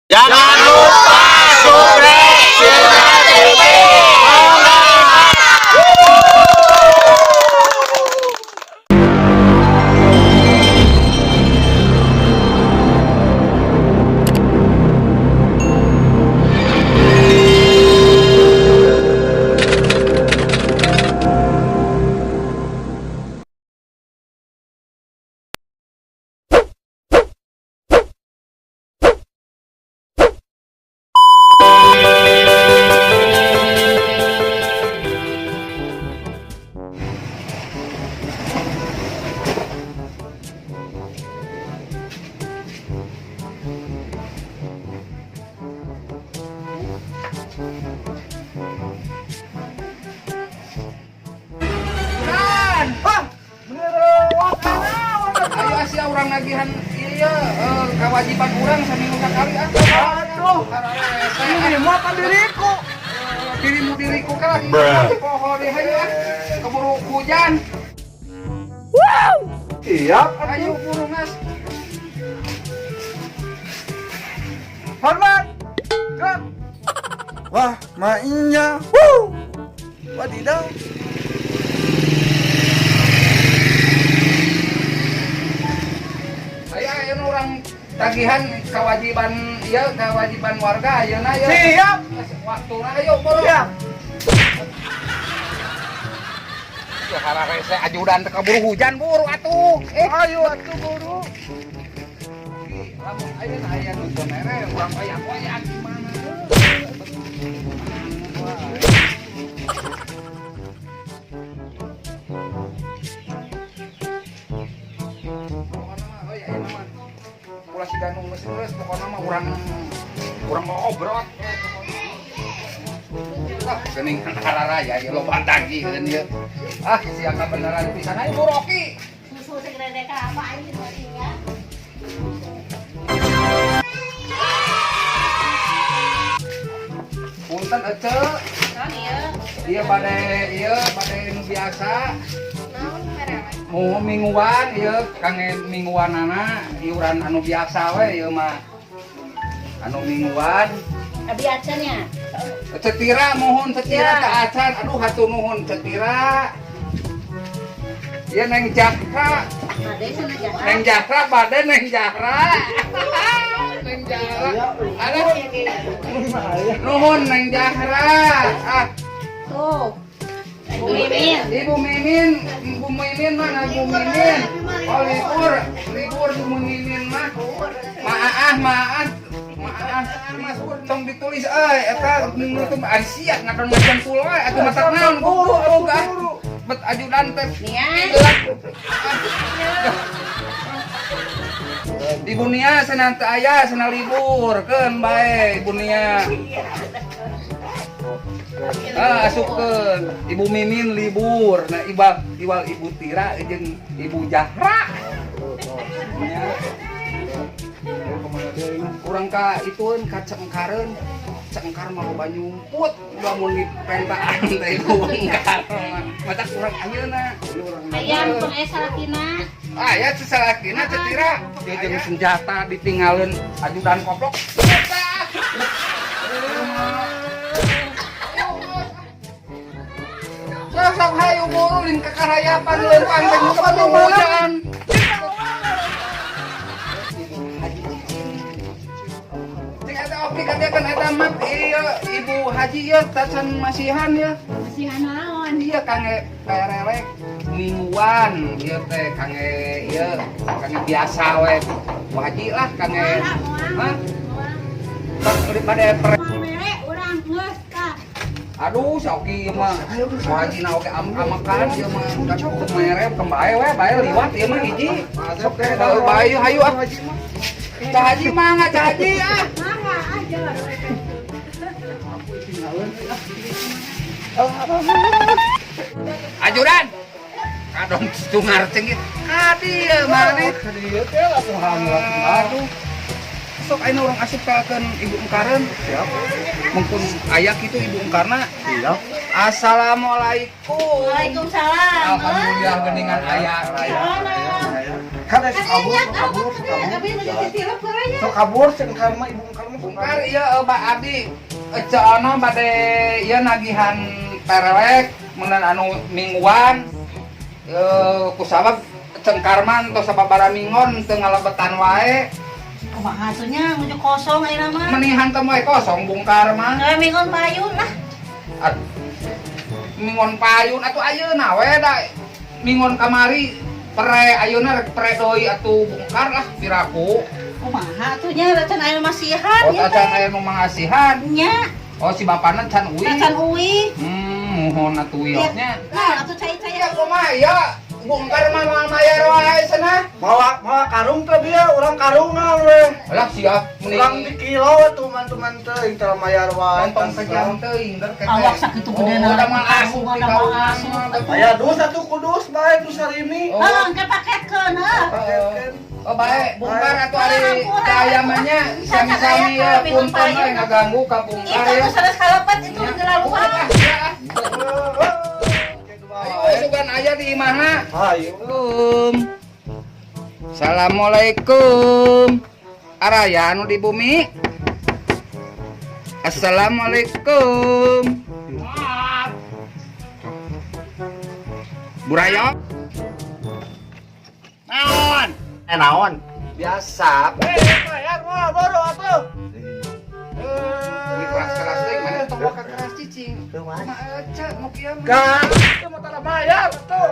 Jangan lupa subscribe channel TV Moga. Orang nagihan iya kewajiban orang seminggu sekali aduh ini muatan diriku diriku kan lagi di pohon ayo keburu hujan wow siap ayo buru mas hormat gerak wah mainnya wadidaw. Ayo orang tagihan kewajiban ya kewajiban warga ayeuna ya siap waktuna ayo boro siap ya harare saya ajudan teu kaburu hujan buru atuh ayo atuh buru lamun ayeuna aya nu bonere urang oyak-oyak gimana si Danung geus pokona mah urang ngobrol geuning hararaya ya loba dagi geun ieu siaka beneran pisan ayo Bu Roki susu teh gede ka apa aing ya punten ece naon ieu bade nu biasa mau mingguan ieu kangge mingguanana iuran anu biasa we ieu mah anu mingguan abi acannya cetira mohon cetira ka acan aduh hatur nuhun cetira ieu neng Jakra neng Jakra bade neng Jakra neng Jakra ada nuhun neng Jakra tuh Ibu Mimin mana Ibu Mimin? Oh libur Ibu Mimin mah. Maaf. Mas tong ditulis eta nutup siap ngadon ngajan tulo atuh matak naon guru bet ajudan teh. Ibu Nia senanta aya sana libur keun bae Ibu Nia. Asupkeun Ibu Mimin libur nah iwal Ibu Tira jeung Ibu Jahra nya urang ka itueun ka Cengkareun Cengkar mah loba nyumput lamun dipentaan teh Ibu Engkar matak urang ayeuna aya pun aya salakina aya salakina Tira jeung senjata ditinggalin ajudan koplok sok hayu buru lin ka karayapan leumpang teh keburu hujan. Cek eta opi katakan eta mah ieu Ibu Haji ieu tacan masihan ya. masihan naon Ieu kangge perelek mingguan ieu teh kangge ieu kangge biasa we. Bu Haji lah kangge hah? Daripada mere urang geus ka aduh saoki ieu mah wajina oge amakan ieu mah cukup mere kembae we bae liwat ieu mah hiji sok teh da bae hayu haji mah Cah Haji mah Cah Haji mangga aja ajudan kadon tungar cenggit kadieu maneh kadieu teh aduh sok ayeuna urang asup kakeun Ibu Engkareun siap mungkin aya kitu Ibu Engkarna siap assalamualaikum waalaikumsalam alhamdulillah geuningan aya Kan kabur. Sok kabur sing karma ibu karma Bungkar ieu Abdi ceono bade ieu nagihan perelek meunang anu mingguan kusabab cengkarman tos sababaraha mingon teu ngalebetan wae. Kumaha atunya nuju kosong ayeuna mah. Menihan teu wae kosong bungkar mah. Mingon payun lah. Mingon payun atuh ayeuna we da mingon kamari pere ayeuna rek pere deui atuh bungkar lah piraku. Kumaha atunya can aya masihan Oh can aya nu mangasihan. nya. Oh si bapana can uwi. Can uwi. Mohon atuh wiosnya. Nah, atuh cai-cai Ya kumaha ya bungkar mah mayar wae cenah. Bawa karung teh dia urang karungan we. Lah siap Urang di kilo tuman-tuman teh teu mayar wae. Pontong sejam teuing der kete. Awak sakitu gedeuna udah mah asup di kaungan. Aya dus atuh kudus bae tu sarimi. engke paketkeun heuh. Oh baik, bungkar atuh ari ayamannya sami-sami ya punten we ngaganggu ka bungkar ya. Itu sanes kalepet itu gelaluan. Ayo sugan aya di imahna. Ayo. Assalamualaikum. Araya anu di bumi. Assalamualaikum. Burayo. Naon? Naon? Biasa. Bayar mah baru atuh. Ini keras-keras deui mana tong ka keras cicing. Kumaha aja nu kieu mah. Kan, itu mah tara bayar atuh.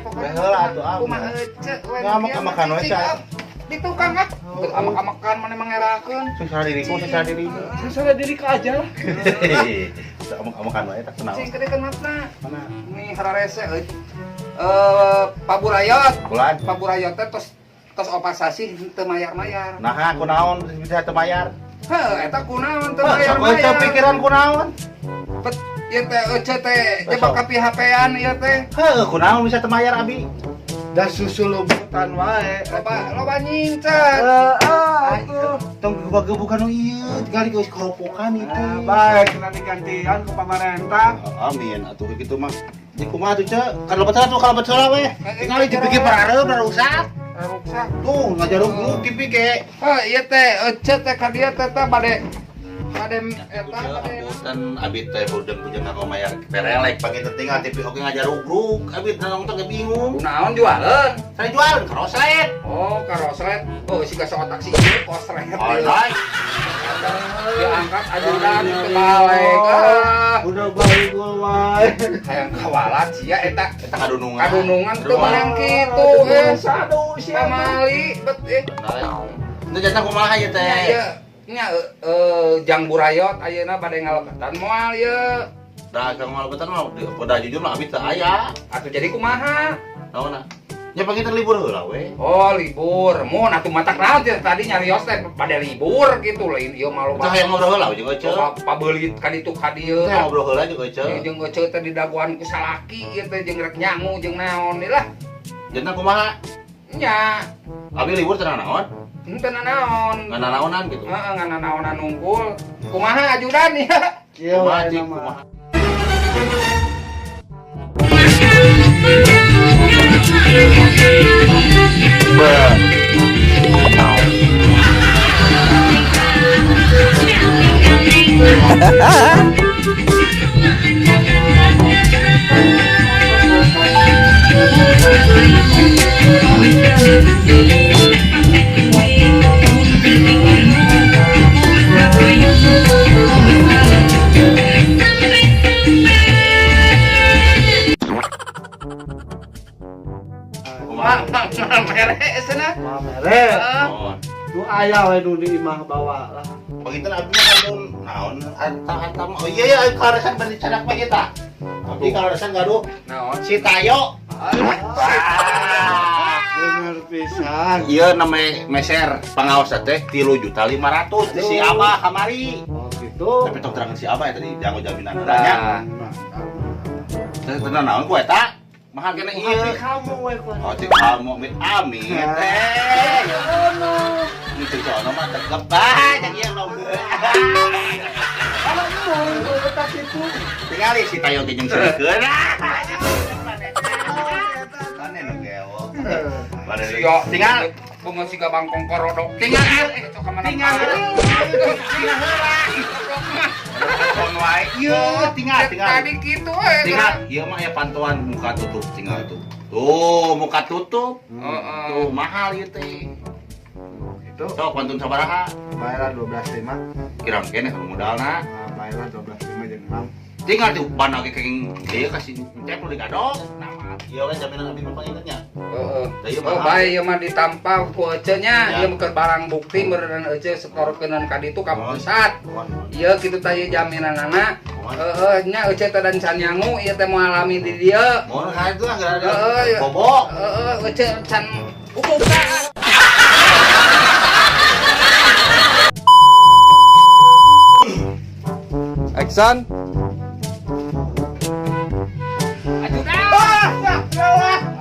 Pokoknya Baheula atuh, kumaha aja we. Ngamuk makan we ca. Di tukang ah. Amak-amakan mana mangerakeun. Susah diriku. Susah diri ka aja. Amuk-amukan wae tak kenal. Cing gede kenapa? Mana? Ini hararese euy. Pak Burayot. Bulan. Pak Burayot teh tos opasasi teu mayar-mayar. Nah, kunaon bisa teu mayar? Heuh, eta kunaon teu Mayar mayar-mayar. pikiran kunaon? Ieu teh ece teh jebak ka PHP-an ieu teh. Heuh, kunaon bisa teu mayar abi? Da susul lumutan wae. Loba nyingcat. Tong gebug-gebugan nu ieu, tinggal geus keropokan itu. Baik, nanti gantian ke pemerintah. Amin, atuh kitu mah. Di kumaha tuh, Cek? Kalau betul tuh, kalau betul we. Tinggal dipikir barareup rusak. Rusak. Tuh, ngajaruk guru dipikir. Oh, ieu teh ece teh ka dieu teh bade eta Dan abit teh budeng-budeng ngako mayar perelek pake tertinggal tapi oke ngajaruk-gruk. Abit nang teh bingung. kunaon jualan? Saya jual kroslet. Oh, karoslet. Oh, siga saotak si ieu koslet. Alright. Diangkat ajudan ke balik. Udah baik gua wae. Hayang kawalat sia eta Kadunungan. kadunungan teu meunang kitu Sadu sia. pamali bet Itu jatah kumaha ieu teh? nya jang burayot ayeuna bade ngalebetan moal ieu. Dagang mal betan mah pada jujur mah abit teh aya. Atuh jadi kumaha? Naonna? Nya pagi teh libur heula we. Oh, libur. Mun atuh matak naon tadi nyarios teh bade libur gitu lain ieu mah Tah hayang ngobrol heula jeung Ece. pabeulit ka ditu ka dieu. Teh ngobrol heula jeung Ece. Jeung Ece teh didaguan ku salaki ieu teh jeung rek nyangu jeung naon deui lah. Jatah kumaha? Nya, Abi libur teh naon? henteu naon. Ngana naonan gitu. Heeh, ngana naonan nungkul. Kumaha ajudan ya? Iya, wajib kumaha. Mere cenah. Mamere. Heeh. Tu aya we nu di imah bawa lah. Begitu abi mah kadon naon antam. Oh iya ya karesan bari cadak mah eta. Abdi karesan gaduh Naon? si Tayo. Bener pisan. Iya namanya meser pengawas teh 3.500.000 di si Abah kamari. Oh gitu. Tapi tong terangan si Abah ya tadi jangan jaminan nya. Tenan naon ku eta? Mahal kena Hati ieu. kamu we kuat. Oh, cik kamu amit amit teh. Ini cocono mah tegep banyak yang nomor. Kalau mau betak itu. Tinggali si Tayo ge jeung seukeun. Aneh nu gewo. Bade Iya, Tinggal. bunga siga bangkong korodok. Tinggal. Cok ka mana? Tinggal. Tinggal heula. Pantauan wae. Iya, tinggal. Tadi gitu we. Tinggal. Iya mah ya pantauan muka tutup tinggal tuh. Tuh, muka tutup. Heeh. Tuh, mahal ieu teh. Itu Sok pantun sabaraha? bayarlah 12.5. Kirang kene kan modalna. Bayarlah 12.5 jeung Mam. Tinggal tuh ban lagi kenging dia kasih cek lu digadok. Nama. Iya kan jaminan abi mah ingetnya. Heeh. Teu Oh, bae ieu mah ditampal ku ecenya, ieu mah barang bukti meureun ece setorkeun ka ditu ka pusat. Ieu kitu teh ieu jaminanana. Heeh, nya ece teh dan can nyangu ieu teh moal alami di dieu. Mohon ka itu lah Heeh. bobo. Heeh, ece can buka. Action. Aju dah.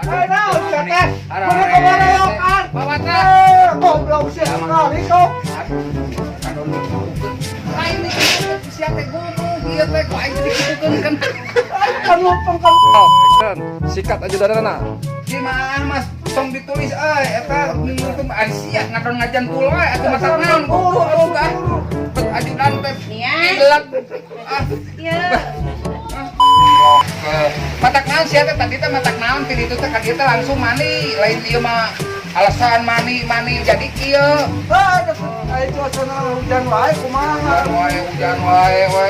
Ayo, cekek. Ada Mana kemana lo kan? Bawa teh. Goblok sih sekali kau. Lain nih, siapa teh ngomong, ieu teh kok aing dikutukeun kan. Kan lumpeng kan. Action. Sikat aja darana. Gimana Mas? Tong ditulis eta nutup Aisyah ngadon ngajan tuh we atuh masak naon guru kan. Ajudan teh Nia. ilat. Iya. Matak naon sia teh tadi teh matak naon ti ditu teh ka dieu teh langsung mani, lain ieu mah alasan mani jadi kieu. Ayo cuaca hujan wae kumaha. Hujan wae we.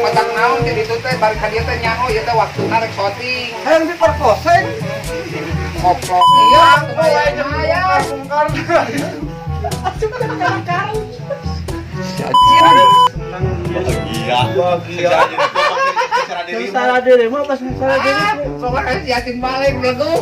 Matak naon ti ditu teh balik ka dieu teh nyaho ieu teh waktuna rek syuting. Hayang diperkoseng. Koplok iya Aku wae jeung aya. bongkar. Iya. Bahagia. Cara diri. Salah diri mah pas salah diri. Pokoknya yakin balik belagu.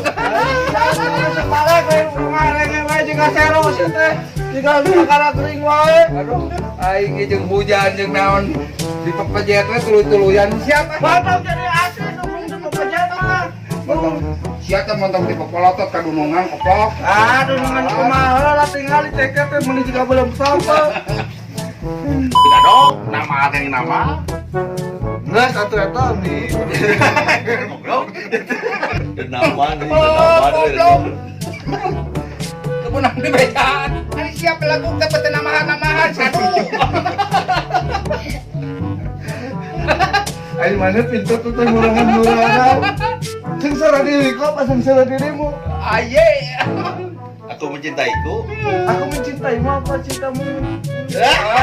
Balik we ngareng wae jeung kasero sih teh. Tinggal perkara kering wae. Aduh, aing jeung hujan jeung naon di pepejet we tuluy-tuluyan siapa? Bapak jadi asli ngomong di pekerjaan mah. Montong siapa montong di pepolotot kadunungan koplok. Aduh dengan kumaha lah tinggal di TK teh meuli juga belum sampai. Digadok, nama yang nama. Geus atuh eta di Goblok. Nama nih, Oh, goblok. Kepunang di bejaan. Ari siapa lagu teh beuteun namahan-namahan sadu. Ayo mana pintu tuh teh murangan-murangan. Sing salah diri kok pas sing salah dirimu. Aye. Aku mencintaiku. Aku mencintaimu apa cintamu? Ah,